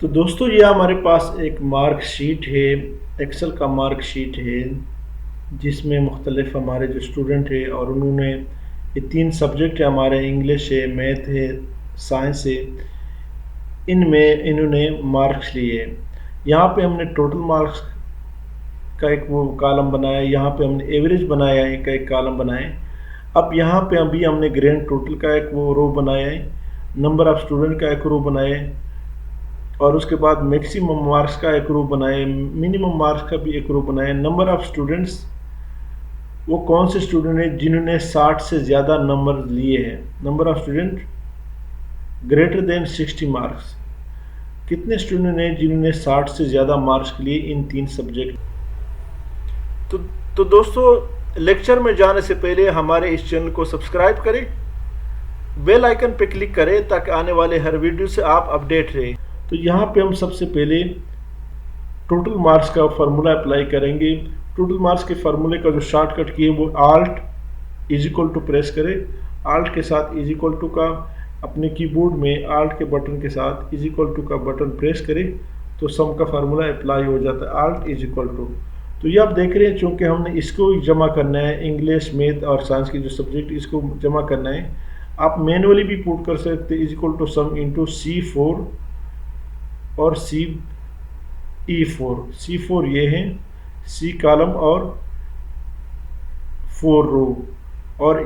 तो दोस्तों ये हमारे पास एक मार्क शीट है, एक्सेल का मार्क शीट है, जिसमें मुख्तलिफ हमारे जो स्टूडेंट है और उन्होंने ये 3 सब्जेक्ट है हमारे, इंग्लिश है, मैथ है, साइंस है, इनमें इन्होंने मार्क्स लिए। यहाँ पे हमने टोटल मार्क्स का एक वो कॉलम बनाया, यहाँ पे हमने एवरेज बनाया है का एक कॉलम बनाया है। अब यहाँ पे अभी हमने ग्रैंड टोटल का एक वो रो बनाया है, नंबर ऑफ स्टूडेंट का एक रो बनाया है, और उसके बाद मैक्सिमम मार्क्स का एक रो बनाए, मिनिमम मार्क्स का भी एक रो बनाए। नंबर ऑफ स्टूडेंट्स, वो कौन से स्टूडेंट हैं जिन्होंने 60 से ज़्यादा नंबर लिए हैं। Number of student greater than 60 marks, कितने स्टूडेंट हैं जिन्होंने 60 से ज़्यादा मार्क्स लिए इन 3 सब्जेक्ट। तो तो दोस्तों, लेक्चर में जाने से पहले हमारे इस चैनल को सब्सक्राइब करें, बेल आइकन पर क्लिक करें ताकि आने वाले हर वीडियो से आप अपडेट रहें। तो यहाँ पे हम सबसे पहले टोटल मार्क्स का फार्मूला अप्लाई करेंगे। टोटल मार्क्स के फार्मूले का जो शॉर्टकट की है वो alt is equal to press करें, आल्ट के साथ इज इक्वल टू का अपने कीबोर्ड में आल्ट के बटन के साथ इज इक्वल टू का बटन प्रेस करें तो सम का फार्मूला अप्लाई हो जाता है, आल्ट इज इक्वल टू। तो ये आप देख रहे हैं, चूँकि हमने इसको जमा करना है, इंग्लिश, मैथ और साइंस के जो सब्जेक्ट इसको जमा करना है, आप मैनुअली भी पुट कर सकते हैं, is equal to sum into C4 और C4 ये हैं, C कॉलम और 4 रो, और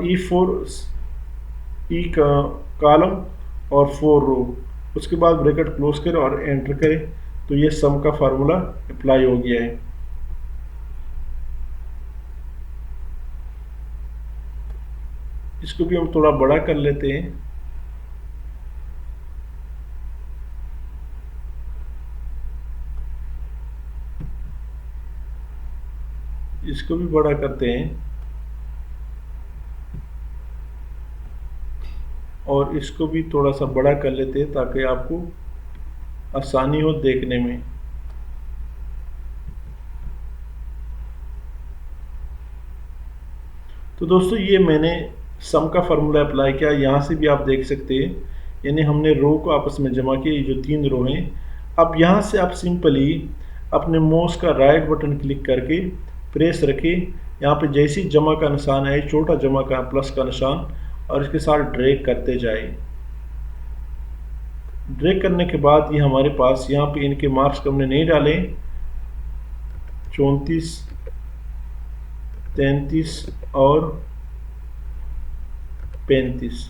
E का कॉलम और 4 रो। उसके बाद ब्रैकेट क्लोज करें और एंटर करें तो ये सम का फार्मूला अप्लाई हो गया है। इसको भी हम थोड़ा बड़ा कर लेते हैं। इसको भी बड़ा करते हैं और इसको भी थोड़ा सा बड़ा कर लेते हैं ताकि आपको आसानी हो देखने में। तो दोस्तों, ये मैंने सम का फार्मूला अप्लाई किया, यहाँ से भी आप देख सकते हैं, यानी हमने रो को आपस में जमा किया, ये जो 3 रो हैं। अब यहाँ से आप सिंपली अपने माउस का राइट बटन क्लिक करके प्रेस रखें, यहाँ पे जैसे ही जमा का निशान है, छोटा जमा का प्लस का निशान, और इसके साथ ड्रैग करते जाए। ड्रैग करने के बाद ये हमारे पास यहाँ पे इनके मार्क्स हमने नहीं डाले, 34, 33 और 35।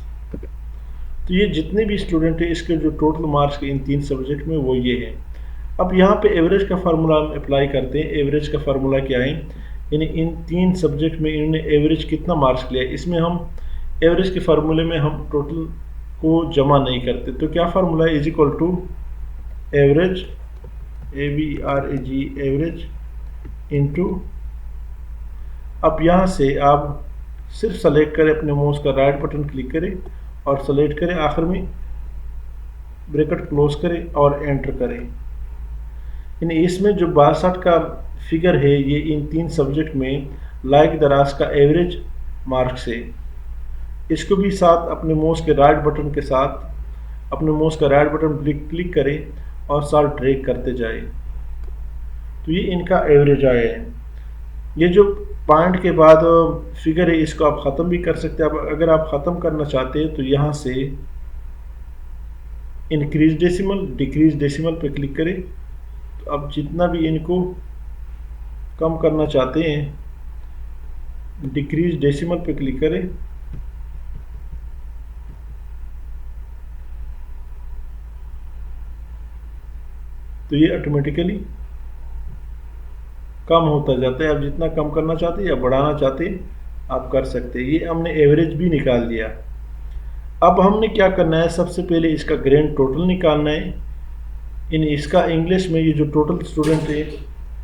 तो ये जितने भी स्टूडेंट हैं इसके जो टोटल मार्क्स के इन 3 सब्जेक्ट में वो ये है। अब यहाँ पे एवरेज का फार्मूला हम अप्लाई करते हैं। एवरेज का फार्मूला क्या है, यानी इन 3 सब्जेक्ट में इन्होंने एवरेज कितना मार्क्स लिया है। इसमें हम एवरेज के फार्मूले में हम टोटल को जमा नहीं करते, तो क्या फार्मूला है, is equal to average, AVERAG, average into, अब यहाँ से आप सिर्फ सेलेक्ट करें, अपने माउस का राइट बटन क्लिक करें और सेलेक्ट करें, आखिर में ब्रैकेट क्लोज करें और एंटर करें। यानी इसमें जो 62 का फिगर है ये इन 3 सब्जेक्ट में लाइक दराज का एवरेज मार्क्स है। इसको भी साथ अपने माउस के राइट बटन के साथ अपने माउस का राइट बटन क्लिक करें और साथ ड्रैग करते जाए तो ये इनका एवरेज आया है। ये जो पॉइंट के बाद फिगर है इसको आप ख़त्म भी कर सकते हैं। अब अगर आप ख़त्म करना चाहते हैं तो यहाँ से इंक्रीज डेसिमल, डिक्रीज डेसिमल पे क्लिक करें। तो अब जितना भी इनको कम करना चाहते हैं, डिक्रीज डेसिमल पे क्लिक करें, तो ये ऑटोमेटिकली कम होता जाता है। अब जितना कम करना चाहते हैं या बढ़ाना चाहते हैं आप कर सकते हैं। ये हमने एवरेज भी निकाल दिया। अब हमने क्या करना है, सबसे पहले इसका ग्रैंड टोटल निकालना है। इसका इंग्लिश में ये जो टोटल स्टूडेंट है,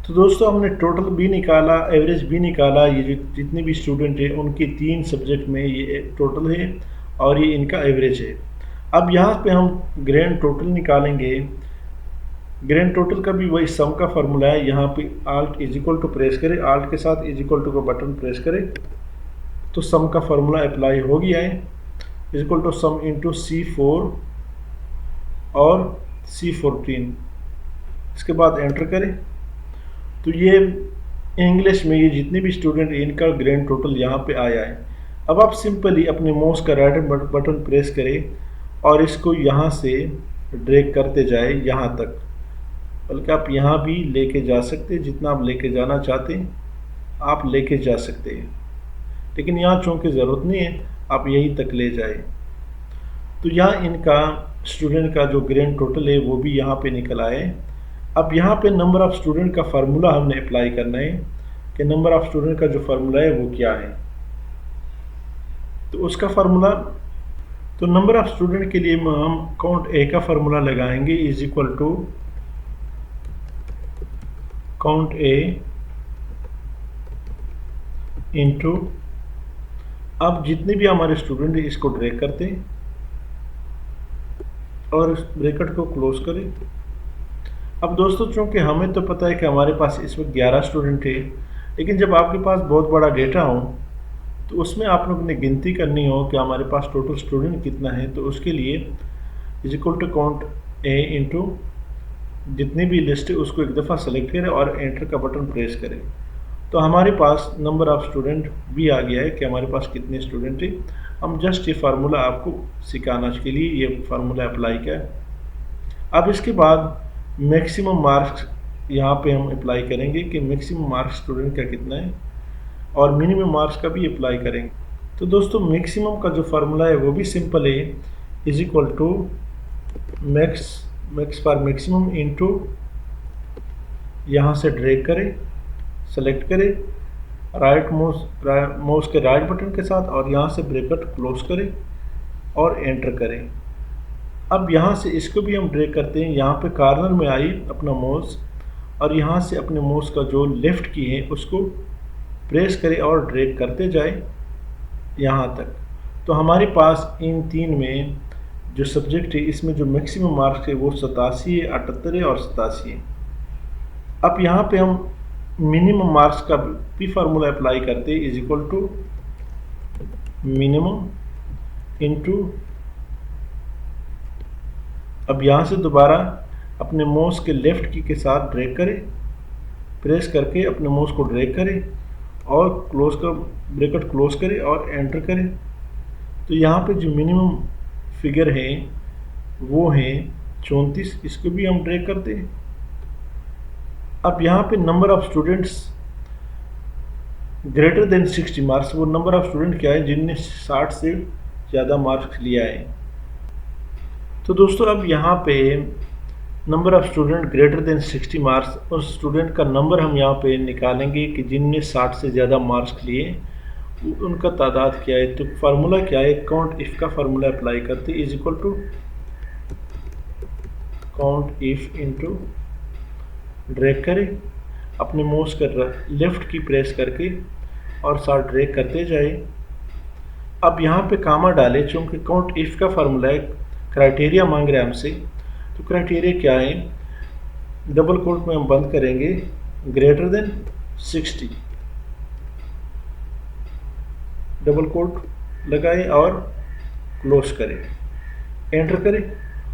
तो दोस्तों हमने टोटल भी निकाला, एवरेज भी निकाला। ये जो जितने भी स्टूडेंट हैं उनके 3 सब्जेक्ट में ये टोटल है और ये इनका एवरेज है। अब यहाँ पे हम ग्रैंड टोटल निकालेंगे। ग्रैंड टोटल का भी वही सम का फार्मूला है। यहाँ पे alt is equal to press करें, आल्ट के साथ इज इक्वल टू का बटन प्रेस करें तो सम का फार्मूला अप्लाई हो गया है, is equal to sum into C4 और C14। इसके बाद एंटर करें। तो ये इंग्लिश में ये जितने भी स्टूडेंट इनका ग्रैंड टोटल यहाँ पे आया है। अब आप सिंपली अपने माउस का राइट बटन प्रेस करें और इसको यहाँ से ड्रैग करते जाए यहाँ तक, बल्कि आप यहाँ भी लेके जा सकते हैं, जितना आप लेके जाना चाहते हैं आप लेके जा सकते हैं, लेकिन यहाँ चूँकि ज़रूरत नहीं है, आप यहीं तक ले जाए। तो यहाँ इनका स्टूडेंट का जो ग्रैंड टोटल है वो भी यहाँ पे निकल आए। अब यहाँ पे नंबर ऑफ़ स्टूडेंट का फार्मूला हमने अप्लाई करना है कि नंबर ऑफ़ स्टूडेंट का जो फार्मूला है वो क्या है। तो उसका फार्मूला, तो नंबर ऑफ़ स्टूडेंट के लिए हम काउंट ए का फार्मूला लगाएंगे is equal to count A into, अब जितने भी हमारे स्टूडेंट हैं इसको ड्रैग करते हैं और ब्रैकेट को क्लोज करें। अब दोस्तों चूँकि हमें तो पता है कि हमारे पास इस वक्त 11 स्टूडेंट थे, लेकिन जब आपके पास बहुत बड़ा डेटा हो तो उसमें आप लोगों ने गिनती करनी हो कि हमारे पास टोटल स्टूडेंट कितना है। तो उसके लिए is equal to count A into जितनी भी लिस्ट है उसको एक दफ़ा सेलेक्ट करें और एंटर का बटन प्रेस करें। तो हमारे पास नंबर ऑफ़ स्टूडेंट भी आ गया है कि हमारे पास कितने स्टूडेंट हैं। हम जस्ट ये फार्मूला आपको सिखाने के लिए ये फार्मूला अप्लाई किया है। अब इसके बाद मैक्सिमम मार्क्स यहाँ पे हम अप्लाई करेंगे कि मैक्सिमम मार्क्स स्टूडेंट का कितना है, और मिनिमम मार्क्स का भी अप्लाई करेंगे। तो दोस्तों मैक्सिमम का जो फार्मूला है वो भी सिंपल है, is equal to max for maximum into, यहाँ से ड्रैग करें, सेलेक्ट करें राइट माउस के राइट बटन के साथ और यहाँ से ब्रैकेट क्लोज करें और एंटर करें। अब यहाँ से इसको भी हम ड्रैग करते हैं, यहाँ पे कॉर्नर में आई अपना माउस और यहाँ से अपने माउस का जो लेफ़्ट की है उसको प्रेस करें और ड्रैग करते जाए यहाँ तक। तो हमारे पास इन तीन में जो सब्जेक्ट है इसमें जो मैक्सिमम मार्क्स है वो 87 है, 78 है और 87 है। अब यहाँ पे हम मिनिमम मार्क्स का भी फार्मूला अप्लाई करते हैं, is equal to minimum into, अब यहाँ से दोबारा अपने माउस के लेफ़्ट की के साथ ड्रैग करें, प्रेस करके अपने माउस को ड्रैग करें और क्लोज कर ब्रैकेट क्लोज करें और एंटर करें। तो यहाँ पे जो मिनिमम फिगर है वो है 34, इसको भी हम ड्रैग करते हैं। अब यहाँ पे number of students greater than 60 marks, वो नंबर ऑफ़ स्टूडेंट क्या है जिनने 60 से ज़्यादा मार्क्स लिया है। तो दोस्तों अब यहाँ पे number of student greater than 60 marks, उस स्टूडेंट का नंबर हम यहाँ पे निकालेंगे कि जिनने 60 से ज़्यादा मार्क्स लिए उनका तादाद क्या है। तो फार्मूला क्या है, काउंट इफ़ का फार्मूला अप्लाई करते, is equal to count if into, drag करें अपने माउस का लेफ़्ट की प्रेस करके और साथ ड्रैग करते जाए। अब यहाँ पे कामा डालें, चूँकि काउंट इफ़ का फार्मूला है, क्राइटेरिया मांग रहे हैं हमसे। तो क्राइटेरिया क्या है, डबल कोट में हम बंद करेंगे ग्रेटर देन 60, डबल कोट लगाएं और क्लोज करें, एंटर करें।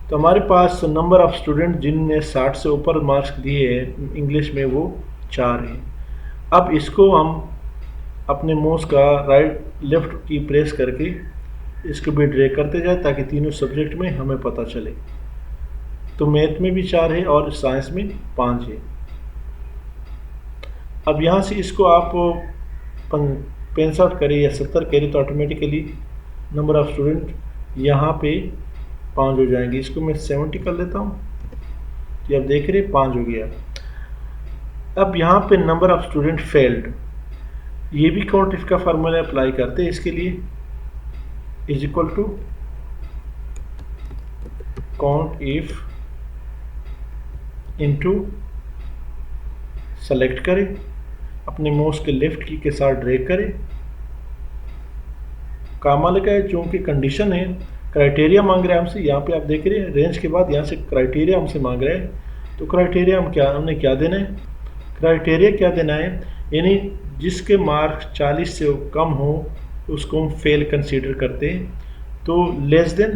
तो हमारे पास नंबर ऑफ़ स्टूडेंट जिनने 60 से ऊपर मार्क्स दिए हैं इंग्लिश में वो 4 हैं। अब इसको हम अपने माउस का लेफ़्ट की प्रेस करके इसको भी ड्रैग करते जाए ताकि तीनों सब्जेक्ट में हमें पता चले। तो मैथ में भी 4 है और साइंस में 5 है। अब यहाँ से इसको आप 65 करें या 70 करें तो ऑटोमेटिकली नंबर ऑफ़ स्टूडेंट यहाँ पे 5 हो जाएंगे। इसको मैं 70 कर लेता हूँ, ये आप देख रहे हैं 5 हो गया। अब यहाँ पे नंबर ऑफ़ स्टूडेंट फेल्ड, ये भी काउंट इफ का फार्मूला अप्लाई करते हैं। इसके लिए is equal to count if into, select करें अपने माउस के लेफ़्ट की के साथ ड्रैग करें, कामा लगाए चूँकि कंडीशन है, क्राइटेरिया मांग रहे हैं हमसे। यहाँ पे आप देख रहे हैं रेंज के बाद यहाँ से क्राइटेरिया हमसे मांग रहे हैं। तो क्राइटेरिया हमने क्या देना है, क्राइटेरिया क्या देना है, यानी जिसके मार्क्स 40 से कम हो उसको हम फेल कंसीडर करते हैं। तो लेस देन,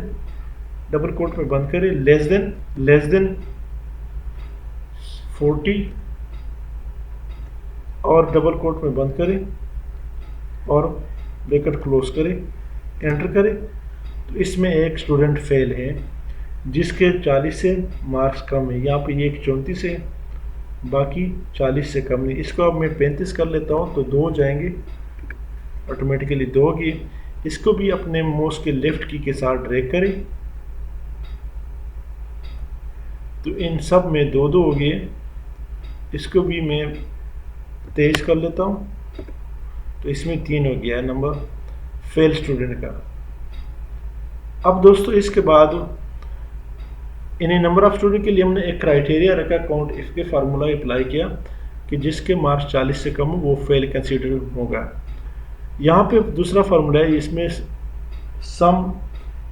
डबल कोट में बंद करें, लेस देन 40 और डबल कोट में बंद करें और ब्रैकेट क्लोज करें, एंटर करें। तो इसमें एक स्टूडेंट फेल है जिसके 40 से मार्क्स कम है। यहाँ पे ये एक 34 है, बाकी 40 से कम नहीं। इसको अब मैं 35 कर लेता हूँ तो 2 जाएंगे, ऑटोमेटिकली 2 होगी। इसको भी अपने माउस के लेफ्ट की के साथ ड्रैग करें तो इन सब में 2-2 हो गए। इसको भी मैं 23 कर लेता हूँ तो इसमें 3 हो गया है नंबर फेल स्टूडेंट का। अब दोस्तों इसके बाद इन्हीं नंबर ऑफ स्टूडेंट के लिए हमने एक क्राइटेरिया रखा, काउंट इफ के फार्मूला अप्लाई किया कि जिसके मार्क्स 40 से कम हो वो फेल कंसीडर होगा। यहाँ पे दूसरा फार्मूला है, इसमें सम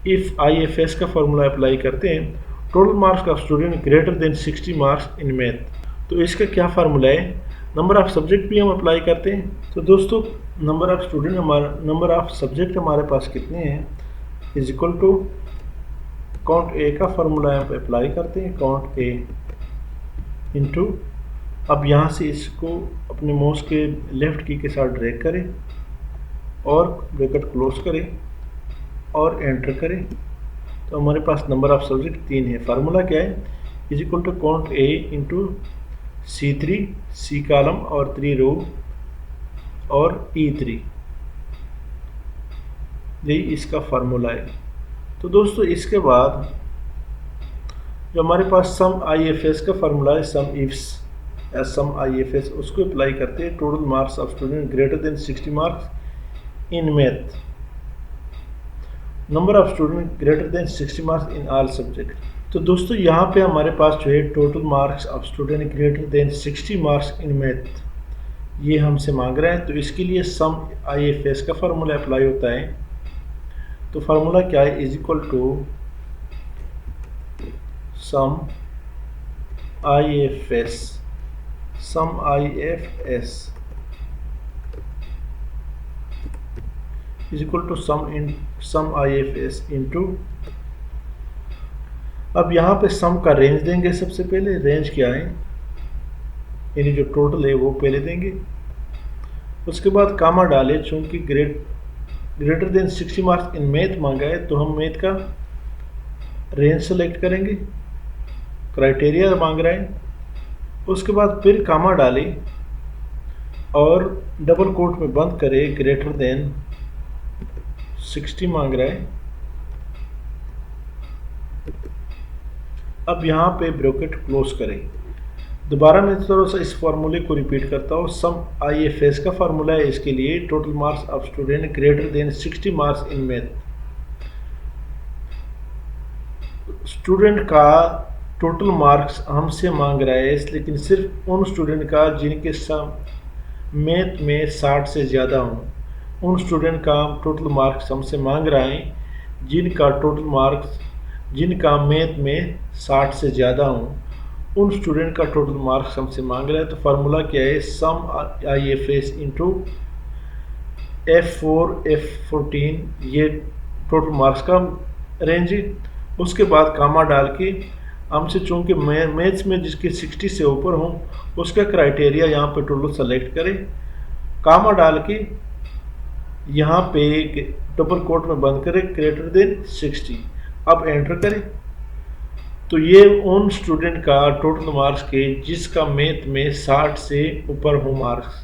इफ IFS का फार्मूला अप्लाई करते हैं, total marks of student greater than 60 marks in math. तो इसका क्या फार्मूला है, नंबर ऑफ सब्जेक्ट भी हम अप्लाई करते हैं। तो दोस्तों number of student number of subject हमारे पास कितने हैं इज इक्वल टू काउंट ए का फार्मूला यहाँ पे अप्लाई करते हैं, काउंट ए इंटू, अब यहाँ से इसको अपने माउस के लेफ्ट की के साथ ड्रैग करें और ब्रैकेट क्लोज करें और एंटर करें। तो हमारे पास नंबर ऑफ सब्जेक्ट 3 है। फार्मूला क्या है, is equal to count A into C3 C column और 3 रो और E3, यही इसका फार्मूला है। तो दोस्तों इसके बाद जो हमारे पास सम IFS का फार्मूला है, सम इफ्स एज सम IFS, उसको अप्लाई करते हैं। Total marks of student greater than 60 marks in math, number of student greater than 60 marks in all subject. तो दोस्तों यहाँ पे हमारे पास जो है total marks of student greater than 60 marks in math ये हमसे मांग रहा है। तो इसके लिए सम IFS का फार्मूला अप्लाई होता है। तो फार्मूला क्या है, is equal to sum IFS is equal to sum IFS into, अब यहाँ पे सम का रेंज देंगे। सबसे पहले रेंज क्या है, यानी जो टोटल है वो पहले देंगे, उसके बाद कामा डाले। चूंकि greater than 60 marks in math मांगा है तो हम मैथ का रेंज सेलेक्ट करेंगे, क्राइटेरिया मांग रहा है। उसके बाद फिर कामा डाले और डबल कोट में बंद करें, ग्रेटर देन 60 मांग रहा है। अब यहाँ पे ब्रैकेट क्लोज करें। दोबारा मैं थोड़ा सा इस फार्मूले को रिपीट करता हूँ। सम IFS का फार्मूला है इसके लिए, total marks of student greater than 60 marks in math. Student का टोटल मार्क्स हमसे मांग रहा है, लेकिन सिर्फ उन स्टूडेंट का जिनके मैथ में 60 से ज़्यादा हों, उन स्टूडेंट का टोटल मार्क्स हमसे मांग रहा है जिनका मैथ में 60 से ज़्यादा हों, उन स्टूडेंट का टोटल मार्क्स हमसे मांग रहा है। तो फार्मूला क्या है, सम IFS इंटू F4 F14, ये टोटल मार्क्स का रेंज है। उसके बाद कामा डाल के हमसे चूँकि मैथ्स में जिसके 60 से ऊपर हों उसका क्राइटेरिया यहाँ पे टोटल सेलेक्ट करें, कामा डाल के यहाँ पे डबल कोट में बंद करें, ग्रेटर देन 60, अब एंटर करें। तो ये उन स्टूडेंट का टोटल मार्क्स के जिसका मैथ में 60 से ऊपर हो मार्क्स,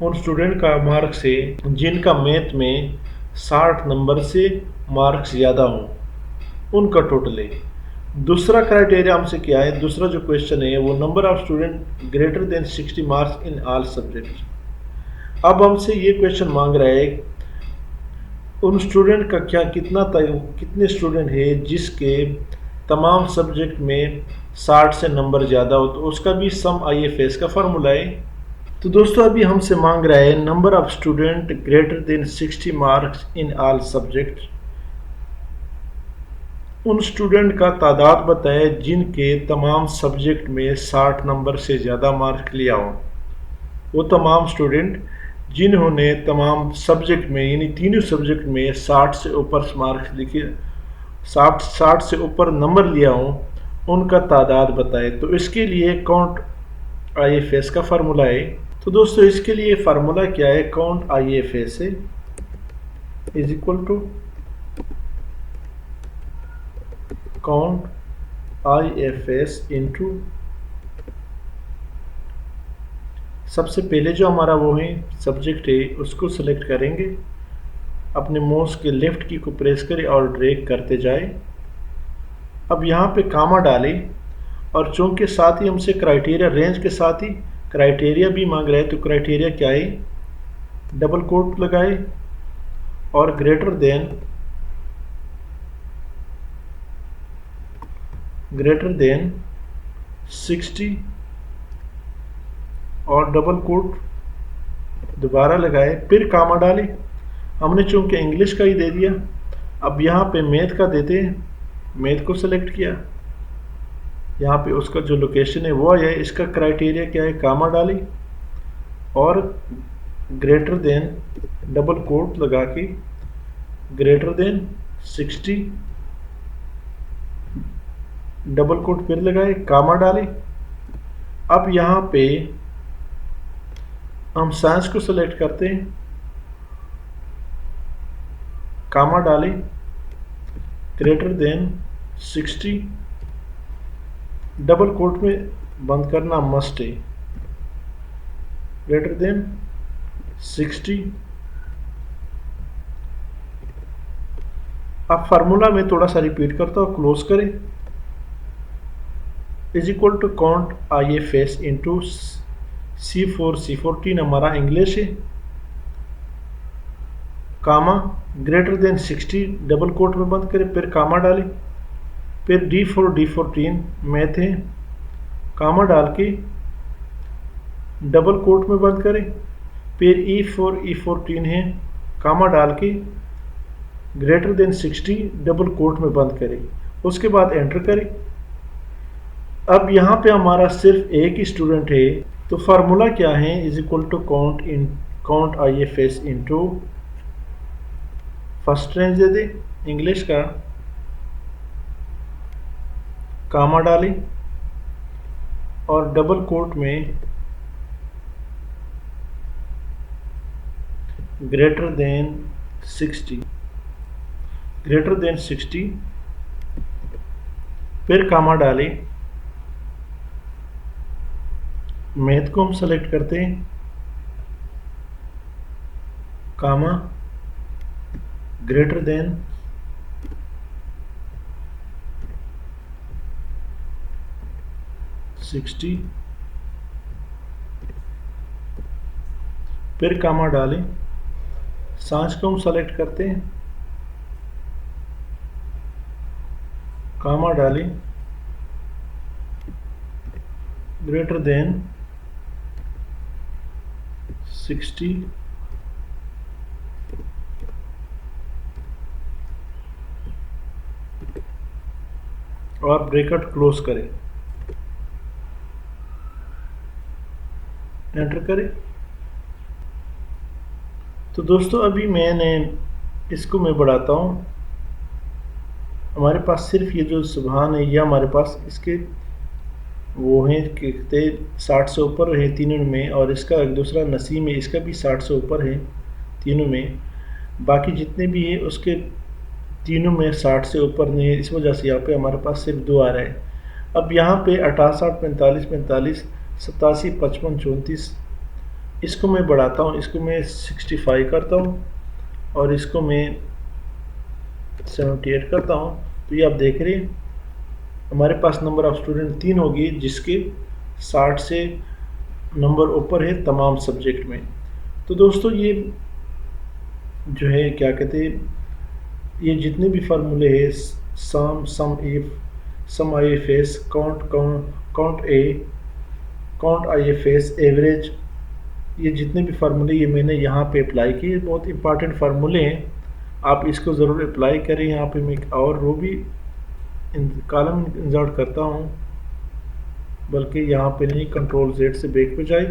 उन स्टूडेंट का मार्क्स है जिनका मैथ में 60 नंबर से मार्क्स ज़्यादा हों, उनका टोटल है। दूसरा क्राइटेरिया हमसे क्या है, दूसरा जो क्वेश्चन है वो number of student greater than 60 marks in all subject. अब हमसे ये क्वेश्चन मांग रहा है उन स्टूडेंट का कितने स्टूडेंट है जिसके तमाम सब्जेक्ट में 60 से नंबर ज़्यादा हो, तो उसका भी सम IFS का फार्मूला है। तो दोस्तों अभी हमसे मांग रहा है number of student greater than 60 marks in all subject. उन स्टूडेंट का तादाद बताए जिनके तमाम सब्जेक्ट में 60 नंबर से ज़्यादा मार्क लिया हो। वो तमाम स्टूडेंट जिन्होंने तमाम सब्जेक्ट में यानी तीनों सब्जेक्ट में 60 से ऊपर मार्क्स लिखे, 60 से ऊपर नंबर लिया हो, उनका तादाद बताए। तो इसके लिए काउंट IFS का फार्मूला है। तो दोस्तों इसके लिए फार्मूला क्या है, काउंट IFS है is equal to count IFS into, सबसे पहले जो हमारा वो है सब्जेक्ट है उसको सिलेक्ट करेंगे, अपने माउस के लेफ्ट की को प्रेस करें और ड्रैग करते जाए। अब यहाँ पे कामा डालें, और चूंकि साथ ही हमसे क्राइटेरिया रेंज के साथ ही क्राइटेरिया भी मांग रहा है, तो क्राइटेरिया क्या है, डबल कोट लगाए और ग्रेटर देन 60 और डबल कोट दोबारा लगाए, फिर कामा डालें। हमने चूंकि इंग्लिश का ही दे दिया, अब यहाँ पे मैथ का देते हैं, मैथ को सेलेक्ट किया, यहाँ पे उसका जो लोकेशन है वो है, इसका क्राइटेरिया क्या है, कामा डाली और ग्रेटर देन डबल कोट लगा के ग्रेटर देन 60 डबल कोट फिर लगाए, कामा डाले। अब यहाँ पे हम साइंस को सेलेक्ट करते हैं, कामा डाले ग्रेटर देन 60 डबल कोट में बंद करना मस्ट है, ग्रेटर देन 60। अब फार्मूला में थोड़ा सा रिपीट करता हूँ, क्लोज करें, is equal to count IFS into C14 हमारा इंग्लिश है, comma greater than 60 double quote में बंद करें, फिर कामा डालें, फिर D14 मैथ है, कामा डाल के डबल कोट में बंद करें, फिर E14 है, कामा डाल के ग्रेटर देन 60 डबल कोट में बंद करें, उसके बाद एंटर करें। अब यहाँ पे हमारा सिर्फ एक ही स्टूडेंट है, तो फार्मूला क्या है, is equal to count IFS into first range दे दे इंग्लिश का, कामा डालें और डबल कोट में ग्रेटर देन 60 फिर कामा डालें, मैथ को हम सेलेक्ट करते हैं, कामा ग्रेटर देन 60 फिर कामा डालें, साइंस को हम सेलेक्ट करते हैं, कामा डालें ग्रेटर देन 60 और ब्रैकेट क्लोज करें, एंटर करें। तो दोस्तों अभी मैंने इसको मैं बढ़ाता हूँ, हमारे पास सिर्फ ये जो सुभान है ये हमारे पास इसके वो हैं कहते 60 से ऊपर है तीनों में, और इसका एक दूसरा नसीम है, इसका भी 60 से ऊपर है तीनों में, बाकी जितने भी हैं उसके तीनों में 60 से ऊपर नहीं है, इस वजह से यहाँ पे हमारे पास सिर्फ 2 आ रहा है। अब यहाँ पे 68 45 45 87 55 34 इसको मैं बढ़ाता हूँ, इसको मैं 65 करता हूँ और इसको मैं 78 करता हूँ। तो ये आप देख रहे हैं हमारे पास नंबर ऑफ स्टूडेंट 3 होगी, जिसके 60 से नंबर ऊपर है तमाम सब्जेक्ट में। तो दोस्तों ये जो है क्या कहते हैं, ये जितने भी फार्मूले हैं सम IFS काउंट IFS एवरेज, ये जितने भी फार्मूले ये मैंने यहाँ पे अप्लाई किए, बहुत इंपॉर्टेंट फार्मूले हैं, आप इसको ज़रूर अप्लाई करें। यहाँ पे मैं एक और रो भी कॉलम इंसर्ट करता हूँ, बल्कि यहाँ पे नहीं, कंट्रोल Z से बैक पे जाए,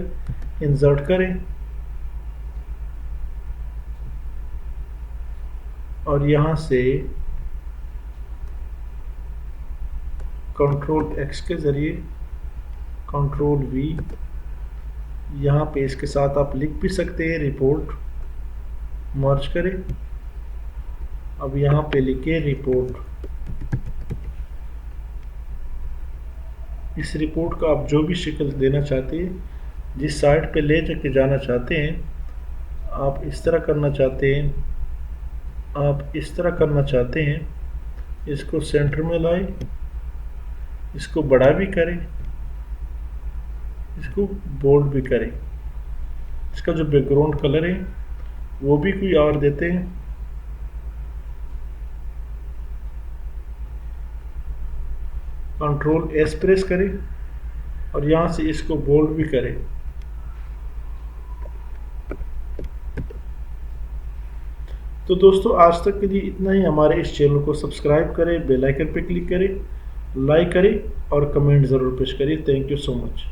इंसर्ट करें और यहाँ से कंट्रोल एक्स के ज़रिए, कंट्रोल वी, यहाँ पे इसके साथ आप लिख भी सकते हैं रिपोर्ट, मर्ज करें। अब यहाँ पे लिखिए रिपोर्ट। इस रिपोर्ट का आप जो भी शक्ल देना चाहते हैं, जिस साइड पे ले जाके जाना चाहते हैं, आप इस तरह करना चाहते हैं, आप इस तरह करना चाहते हैं, इसको सेंटर में लाएं, इसको बड़ा भी करें, इसको बोल्ड भी करें। इसका जो बैकग्राउंड कलर है वो भी कोई और देते हैं। कंट्रोल एस प्रेस करें और यहाँ से इसको बोल्ड भी करें। तो दोस्तों आज तक के लिए इतना ही। हमारे इस चैनल को सब्सक्राइब करें, बेल आइकन पे क्लिक करें, लाइक करें और कमेंट ज़रूर पेश करिए। Thank you so much.